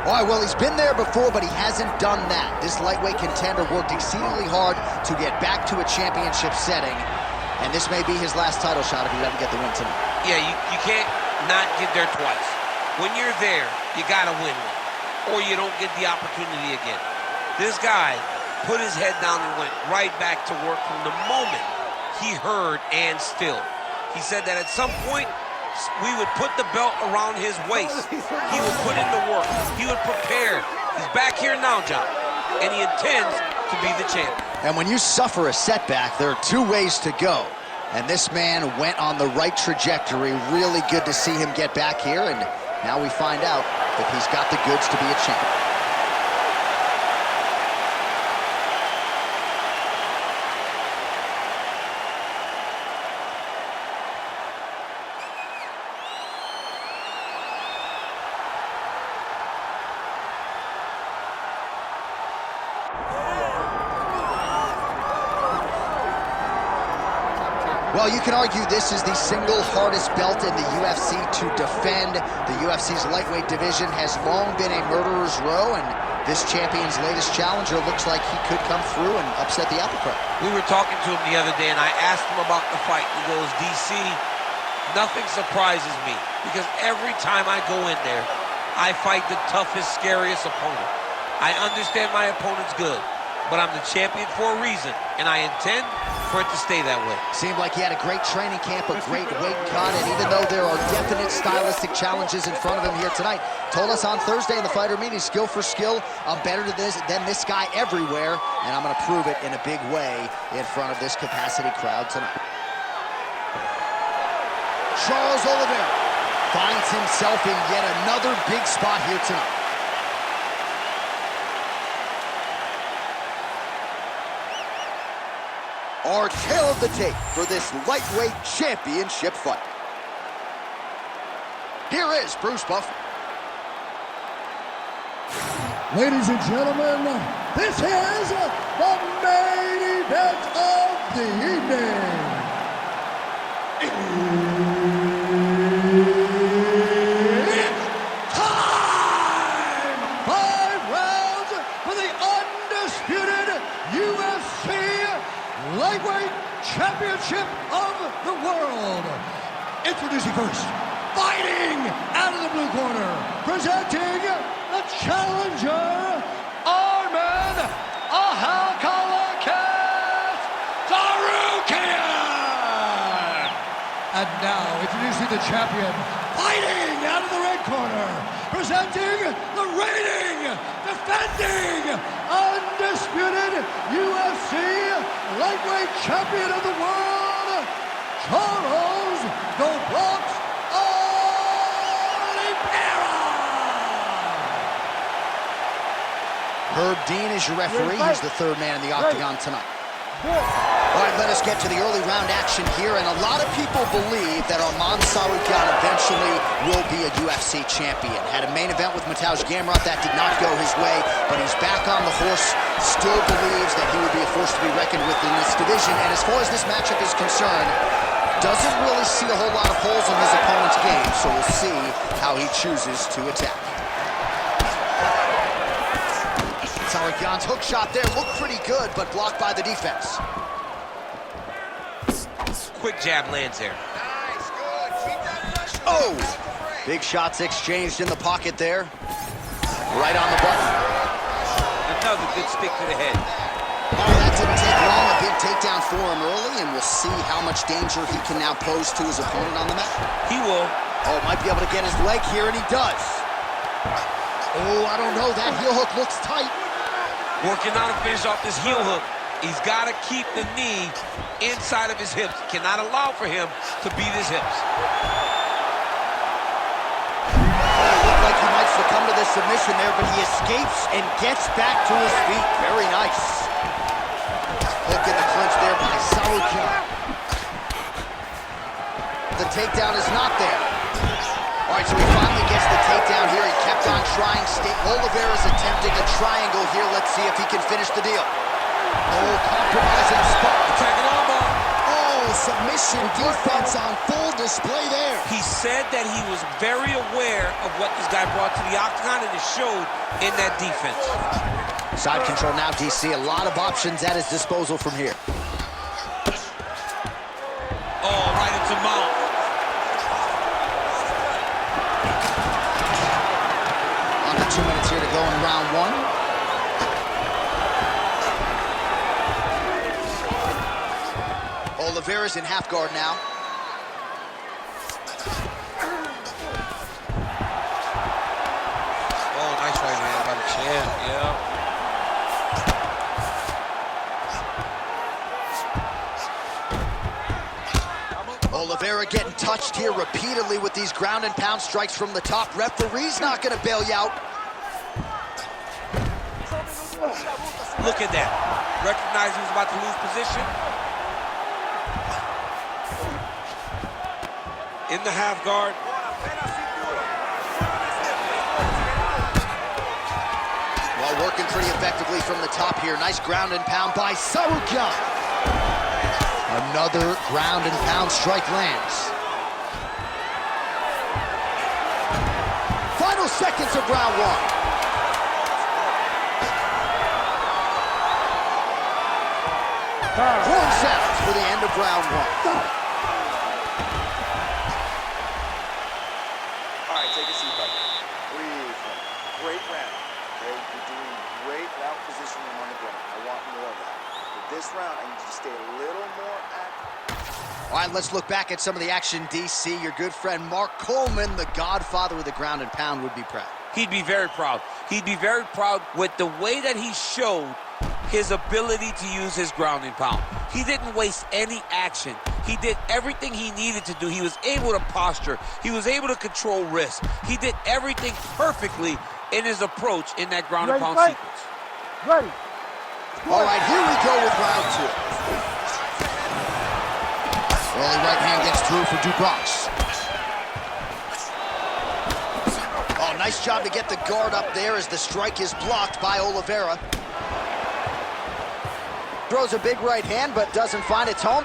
All right, well, he's been there before, but he hasn't done that. This lightweight contender worked exceedingly hard to get back to a championship setting, and this may be his last title shot if he doesn't get the win tonight. Yeah, you can't not get there twice. When you're there, you gotta win one, or you don't get the opportunity again. This guy put his head down and went right back to work from the moment he heard and still. He said that at some point, we would put the belt around his waist. He would put in the work. He would prepare. He's back here now, John, and he intends to be the champion. And when you suffer a setback, there are two ways to go. And this man went on the right trajectory. Really good to see him get back here, and now we find out if he's got the goods to be a champion. Well, you can argue this is the single hardest belt in the UFC to defend. The UFC's lightweight division has long been a murderer's row, and this champion's latest challenger looks like he could come through and upset the apple cart. We were talking to him the other day, and I asked him about the fight. He goes, DC, nothing surprises me, because every time I go in there, I fight the toughest, scariest opponent. I understand my opponent's good, but I'm the champion for a reason, and I intend for it to stay that way. Seemed like he had a great training camp, a great weight cut, and even though there are definite stylistic challenges in front of him here tonight, told us on Thursday in the fighter meeting, skill for skill, I'm better than this guy everywhere, and I'm gonna prove it in a big way in front of this capacity crowd tonight. Charles Oliveira finds himself in yet another big spot here tonight. Our tail of the tape for this lightweight championship fight. Here is Bruce Buffer. Ladies and gentlemen, this is the main event of the evening. It's time! 5 rounds for the undisputed UFC Lightweight Championship of the World. Introducing first, fighting out of the blue corner, presenting the challenger, Arman Tsarukyan. And now, introducing the champion, fighting out of the red corner, presenting the reigning, defending, undisputed UFC lightweight champion of the world, Charles "The Bronx" Oliveira. Herb Dean is your referee. He's the third man in the octagon tonight. All right, let us get to the early round action here, and a lot of people believe that Arman Tsarukyan eventually will be a UFC champion. Had a main event with Mateusz Gamrot, that did not go his way, but he's back on the horse, still believes that he would be a force to be reckoned with in this division, and as far as this matchup is concerned, doesn't really see a whole lot of holes in his opponent's game, so we'll see how he chooses to attack. Tsarukyan's hook shot there looked pretty good, but blocked by the defense. Quick jab lands there. Nice, good. Keep that pressure. Oh! Big shots exchanged in the pocket there. Right on the button. Another good stick to the head. Oh, that didn't take long. A big takedown for him early, and we'll see how much danger he can now pose to his opponent on the mat. He will. Oh, might be able to get his leg here, and he does. Oh, I don't know. That heel hook looks tight. Working out to finish off this heel hook. He's got to keep the knee inside of his hips. Cannot allow for him to beat his hips. Looked like he might succumb to this submission there, but he escapes and gets back to his feet. Very nice. Hook in the clinch there by Tsarukyan. The takedown is not there. All right, so he finally gets the takedown here. He kept on trying. Oliveira's attempting a triangle here. Let's see if he can finish the deal. Oh, compromising spot. Attacking armbar. Oh, submission defense on full display there. He said that he was very aware of what this guy brought to the octagon, and it showed in that defense. Side control now, DC. A lot of options at his disposal from here. Oh, right into mount. Under 2 minutes here to go in round one. Oliveira's in half guard now. Oh, nice right hand by the champ, yeah. Oliveira getting touched here repeatedly with these ground and pound strikes from the top. Referee's not going to bail you out. Look at that. Recognized he was about to lose position. In the half guard. Well, working pretty effectively from the top here. Nice ground and pound by Tsarukyan. Another ground and pound strike lands. Final seconds of round one. Horn sounds for the end of round one. All right, take a seat, buddy. Breathe. Great round. Okay, you're doing great round positioning on the ground. I want more of that. But this round, I need you to stay a little more active. All right, let's look back at some of the action, DC. Your good friend Mark Coleman, the godfather of the ground and pound, would be proud. He'd be very proud. He'd be very proud with the way that he showed his ability to use his ground and pound. He didn't waste any action. He did everything he needed to do. He was able to posture. He was able to control wrist. He did everything perfectly in his approach in that ground and pound sequence. Ready. All right, here we go with round two. Early right hand gets through for Dubois. Oh, nice job to get the guard up there as the strike is blocked by Oliveira. Throws a big right hand, but doesn't find its home.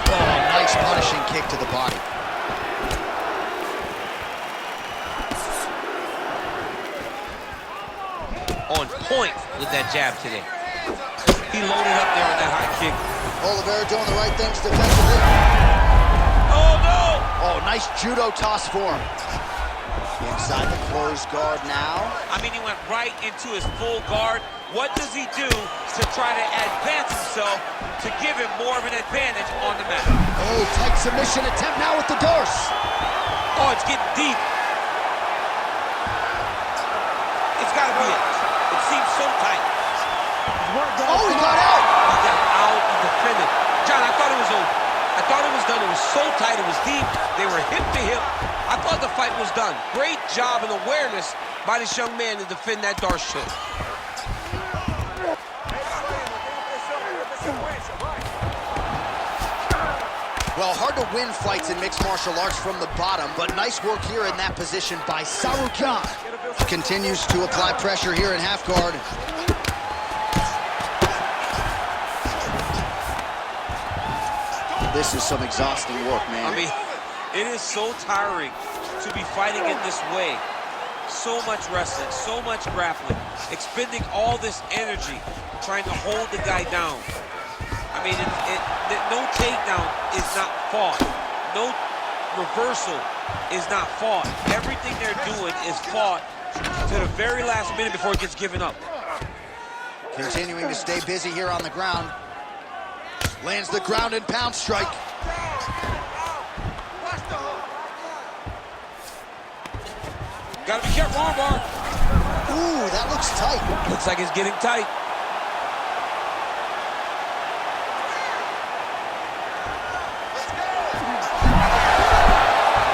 Oh, nice punishing kick to the body. On point with that jab today. He loaded up there on that high kick. Oliveira doing the right things defensively. Oh, no! Oh, nice judo toss for him. Inside the closed guard now. I mean, he went right into his full guard. What does he do to try to advance himself to give him more of an advantage on the mat? Oh, tight submission attempt now with the dorse. Oh, it's getting deep. It's got to be it. It seems so tight. Oh, he got out. He got out and defended. John, I thought it was over. I thought it was done. It was so tight. It was deep. They were hip to hip. I thought the fight was done. Great job and awareness by this young man to defend that darce choke. Well, hard to win fights in mixed martial arts from the bottom, but nice work here in that position by Tsarukyan. Continues to apply pressure here in half guard. This is some exhausting work, man. I mean, it is so tiring to be fighting in this way. So much wrestling, so much grappling, expending all this energy trying to hold the guy down. I mean, no takedown is not fought. No reversal is not fought. Everything they're doing is fought to the very last minute before it gets given up. Continuing to stay busy here on the ground. Lands the ground and pound strike. Gotta be careful, armbar. Ooh, that looks tight. Looks like it's getting tight.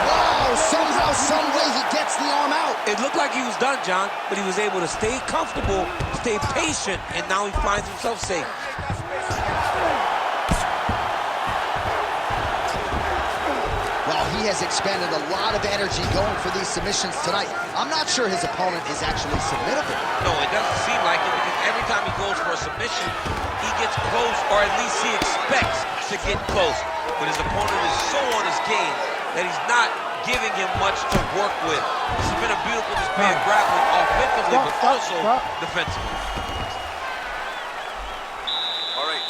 Wow, somehow, some way he gets the arm out. It looked like he was done, John, but he was able to stay comfortable, stay patient, and now he finds himself safe. Well, he has expended a lot of energy going for these submissions tonight. I'm not sure his opponent is actually submittable. No, it doesn't seem like it because every time he goes for a submission, he gets close, or at least he expects to get close. But his opponent is so on his game that he's not giving him much to work with. This has been a beautiful display of grappling offensively, but also defensively. All right,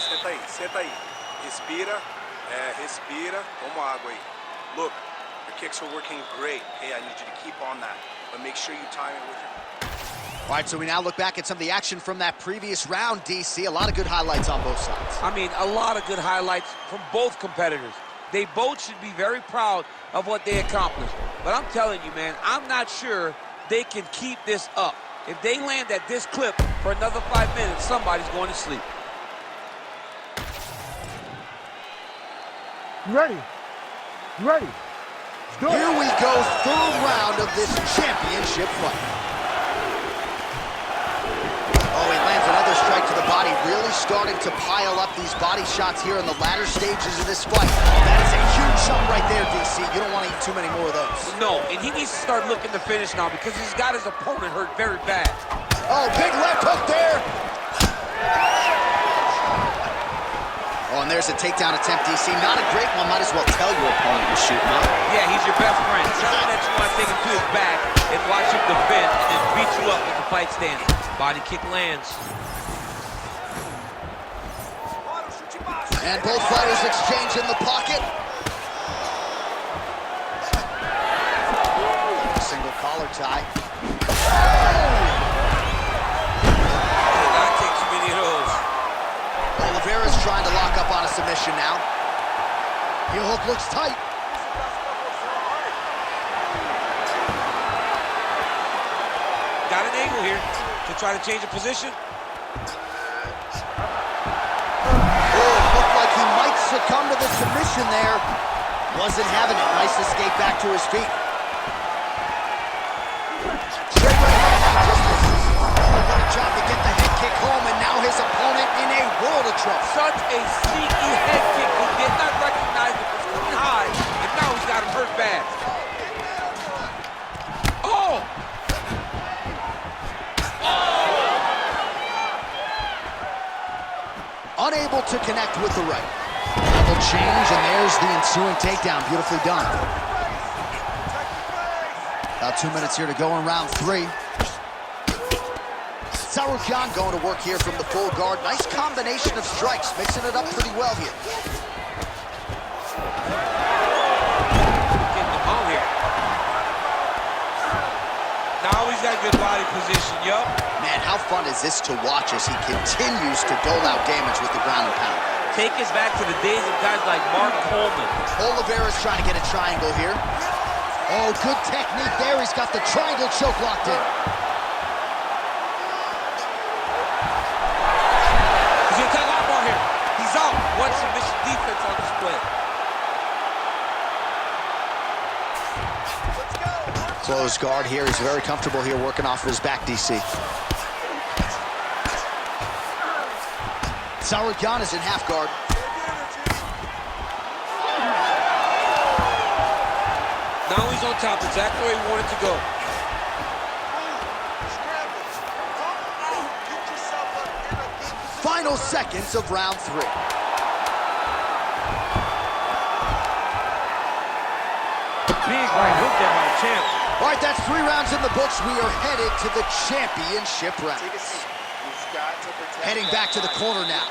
senta aí. Respira, respira, toma água aí. Look, your kicks are working great. Hey, I need you to keep on that, but make sure you time it with your... All right, so we now look back at some of the action from that previous round, DC. A lot of good highlights on both sides. I mean, a lot of good highlights from both competitors. They both should be very proud of what they accomplished. But I'm telling you, man, I'm not sure they can keep this up. If they land at this clip for another 5 minutes, somebody's going to sleep. You ready? You ready? Here we go, third round of this championship fight. Oh, he lands another strike to the body, really starting to pile up these body shots here in the latter stages of this fight. That is a huge shot right there, DC. You don't want to eat too many more of those. No, and he needs to start looking to finish now because he's got his opponent hurt very bad. Oh, big left hook there. Oh, and there's a takedown attempt, DC. Not a great one. Might as well tell your opponent to shoot, huh? Yeah, he's your best friend. Tell him that you want to take him to his back and watch him defend and then beat you up with the fight stance. Body kick lands. And both fighters exchange in the pocket. Single collar tie. Did not take too many of those. Oliveira's trying to lock up on a submission now. Heel hook looks tight. Got an angle here to try to change the position. He might succumb to the submission there. Wasn't having it. Nice escape back to his feet. Straight right hand, just misses. What a job to get the head kick home, and now his opponent in a world of trouble. Such a sneaky head kick. He did not recognize it was coming high, and now he's got him hurt bad. Oh! Unable to connect with the right. Level change, and there's the ensuing takedown. Beautifully done. About 2 minutes here to go in round 3. Tsarukyan going to work here from the full guard. Nice combination of strikes, mixing it up pretty well here. Getting him home here. Now he's got good body position, yup. Man, how fun is this to watch as he continues to dole out damage with the ground and pound. Take us back to the days of guys like Mark Coleman. Oliveira's trying to get a triangle here. Oh, good technique there. He's got the triangle choke locked in. He's gonna tag out more here. He's out. One submission defense on display. Closed guard here. He's very comfortable here working off of his back, DC. Tsarukyan is in half guard. Now he's on top, exactly where he wanted to go. Final seconds of round 3. Big right hook there by the champ. All right, that's 3 rounds in the books. We are headed to the championship round. Take a seat. You've got to protect. Heading back to the corner now.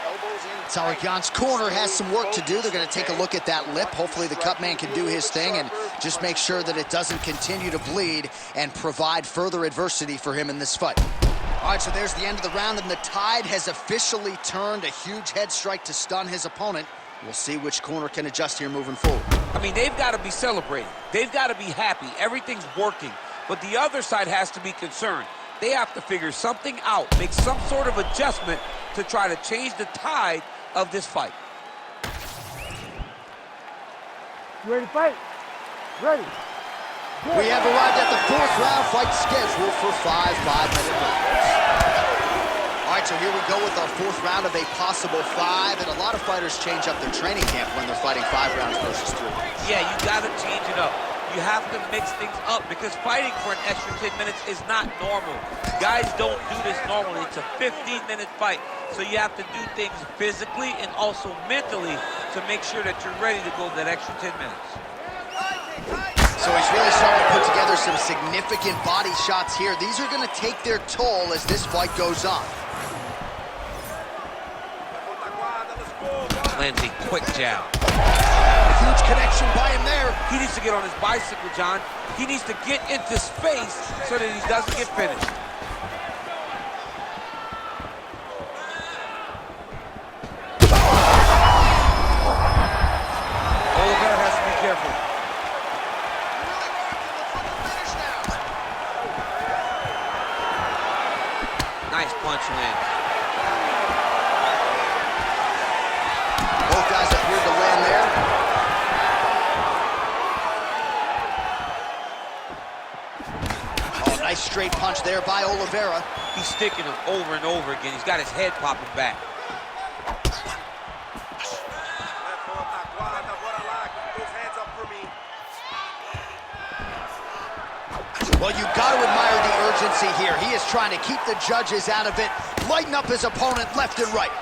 Tsarukyan's corner has some work to do. They're going to take a look at that lip. Hopefully the cut man can do his thing and just make sure that it doesn't continue to bleed and provide further adversity for him in this fight. All right, so there's the end of the round, and the tide has officially turned. A huge head strike to stun his opponent. We'll see which corner can adjust here moving forward. I mean, they've got to be celebrating. They've got to be happy. Everything's working. But the other side has to be concerned. They have to figure something out, make some sort of adjustment to try to change the tide of this fight. You ready to fight? Ready. Good. We have arrived at the 4th round fight scheduled for 5 5-minute rounds. All right, so here we go with our 4th round of a possible 5, and a lot of fighters change up their training camp when they're fighting 5 rounds versus 3. Yeah, you got to change it up. You have to mix things up because fighting for an extra 10 minutes is not normal. Guys don't do this normally. It's a 15-minute fight. So you have to do things physically and also mentally to make sure that you're ready to go that extra 10 minutes. So he's really starting to put together some significant body shots here. These are going to take their toll as this fight goes on. Lands a quick jab. Huge connection by him there. He needs to get on his bicycle, John. He needs to get into space so that he doesn't get finished. Oliveira has to be careful. Nice punch land. Both guys appeared to land there. Oh, nice straight punch there by Oliveira. He's sticking him over and over again. He's got his head popping back. Well, you've got to admire the urgency here. He is trying to keep the judges out of it, lighten up his opponent left and right.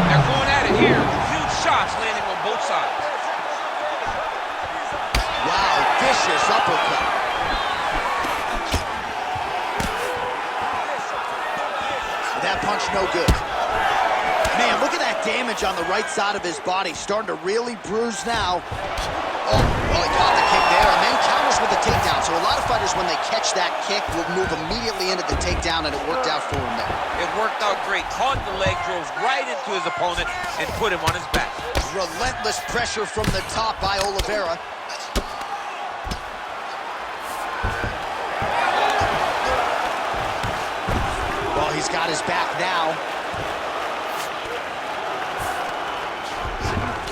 They're going at it here. Huge shots landing on both sides. Wow, vicious uppercut. That punch no good. Man, look at that damage on the right side of his body. Starting to really bruise now. Oh, well, he caught the kick there and then counters with the takedown. So a lot of fighters, when they catch that kick, will move immediately into the takedown, and it worked out for him there. It worked out great. Caught the leg, drove right into his opponent, and put him on his back. Relentless pressure from the top by Oliveira. Well, he's got his back now.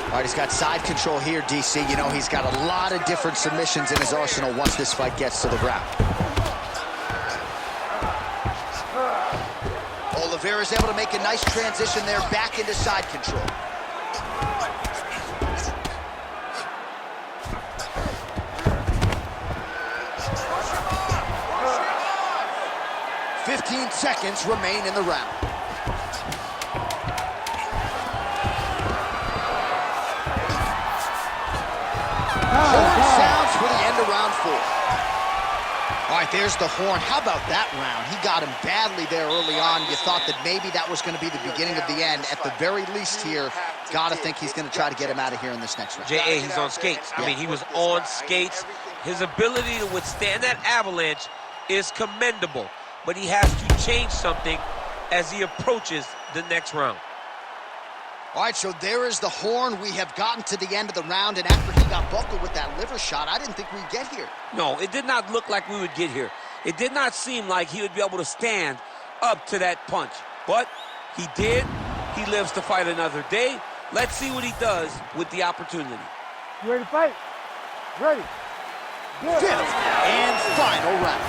All right, he's got side control here, DC. You know, he's got a lot of different submissions in his arsenal once this fight gets to the ground. Oliveira's able to make a nice transition there back into side control. "15 seconds remain in the round. Horn sounds for the end of round 4. All right, there's the horn. How about that round? He got him badly there early on. You thought that maybe that was going to be the beginning of the end. At the very least here, got to think he's going to try to get him out of here in this next round. J.A., he's on skates. I mean, he was on skates. His ability to withstand that avalanche is commendable, but he has to change something as he approaches the next round. All right, so there is the horn. We have gotten to the end of the round, and after he got buckled with that liver shot, I didn't think we'd get here. No, it did not look like we would get here. It did not seem like he would be able to stand up to that punch. But he did. He lives to fight another day. Let's see what he does with the opportunity. You ready to fight? Ready. Good. 5th and final round.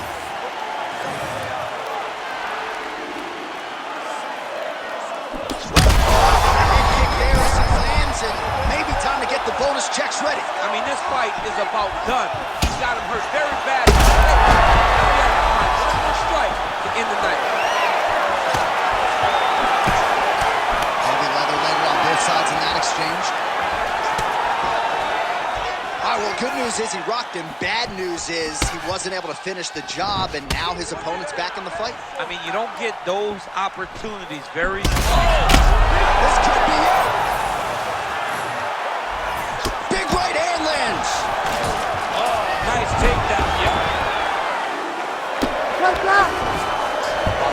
And maybe time to get the bonus checks ready. I mean, this fight is about done. He's got him hurt very bad. One more strike to end the night. Heavy leather landed on both sides in that exchange. All right, well, good news is he rocked him. Bad news is he wasn't able to finish the job, and now his opponent's back in the fight. I mean, you don't get those opportunities very... This could be it. Big right hand lands. Nice takedown, yep.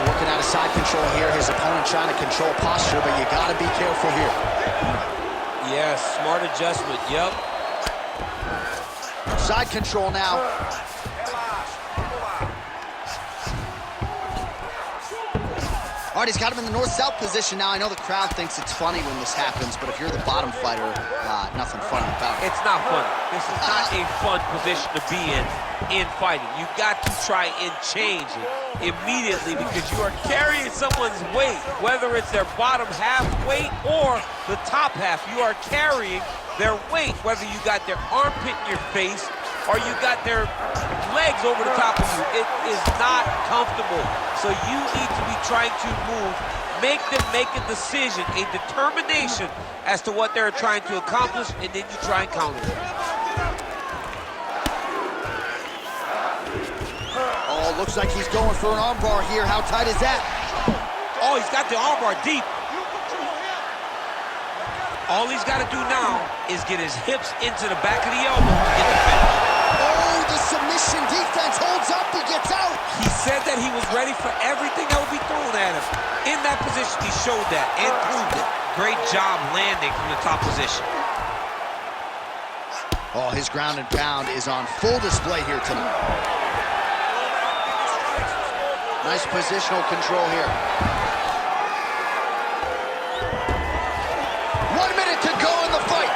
Working out of side control here. His opponent trying to control posture, but you got to be careful here. Yes, smart adjustment, yep. Side control now. All right, he's got him in the north-south position now. I know the crowd thinks it's funny when this happens, but if you're the bottom fighter, nothing funny about it. It's not funny. This is not a fun position to be in fighting. You've got to try and change it immediately because you are carrying someone's weight, whether it's their bottom half weight or the top half. You are carrying their weight, whether you got their armpit in your face or you got their legs over the top of you, it is not comfortable. So you need to be trying to move, make them make a decision, a determination as to what they're trying to accomplish, and then you try and counter it. Oh, looks like he's going for an armbar here. How tight is that? Oh, he's got the armbar deep. All he's got to do now is get his hips into the back of the elbow to get the finish. Oh, the submission defense holds up. He gets out. He said that he was ready for everything that would be thrown at him. In that position, he showed that and proved it. Great job landing from the top position. Oh, his ground and pound is on full display here tonight. Nice positional control here. 1 minute to go in the fight.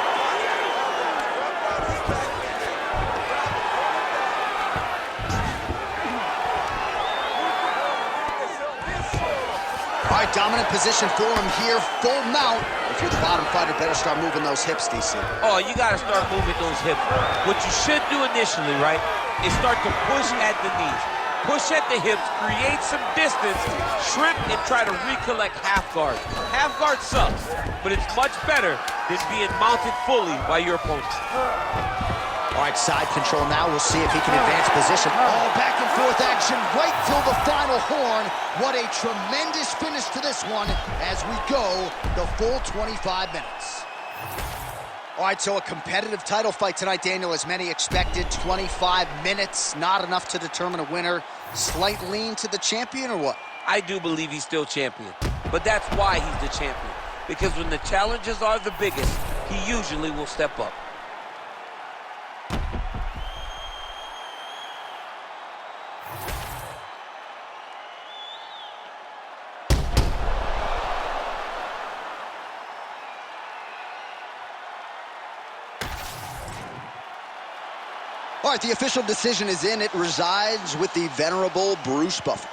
All right, dominant position for him here, full mount. If you're the bottom fighter, better start moving those hips, DC. Oh, you got to start moving those hips. What you should do initially, right, is start to push at the knees. Push at the hips, create some distance, shrimp, and try to recollect half guard. Half guard sucks, but it's much better than being mounted fully by your opponent. All right, side control now. We'll see if he can advance position. Oh, back and forth action right till the final horn. What a tremendous finish to this one as we go the full 25 minutes. All right, so a competitive title fight tonight, Daniel, as many expected. 25 minutes, not enough to determine a winner. Slight lean to the champion or what? I do believe he's still champion, but that's why he's the champion. Because when the challenges are the biggest, he usually will step up. All right, the official decision is in. It resides with the venerable Bruce Buffer.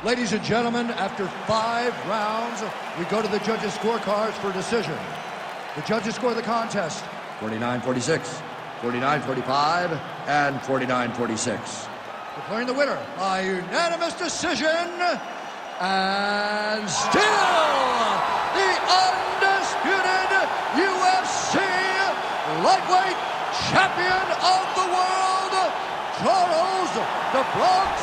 Ladies and gentlemen, after 5 rounds, we go to the judges' scorecards for decision. The judges score the contest 49-46, 49-45, and 49-46. Declaring the winner by unanimous decision, and still the undisputed UFC lightweight champion of the world, Charles "The Bronx"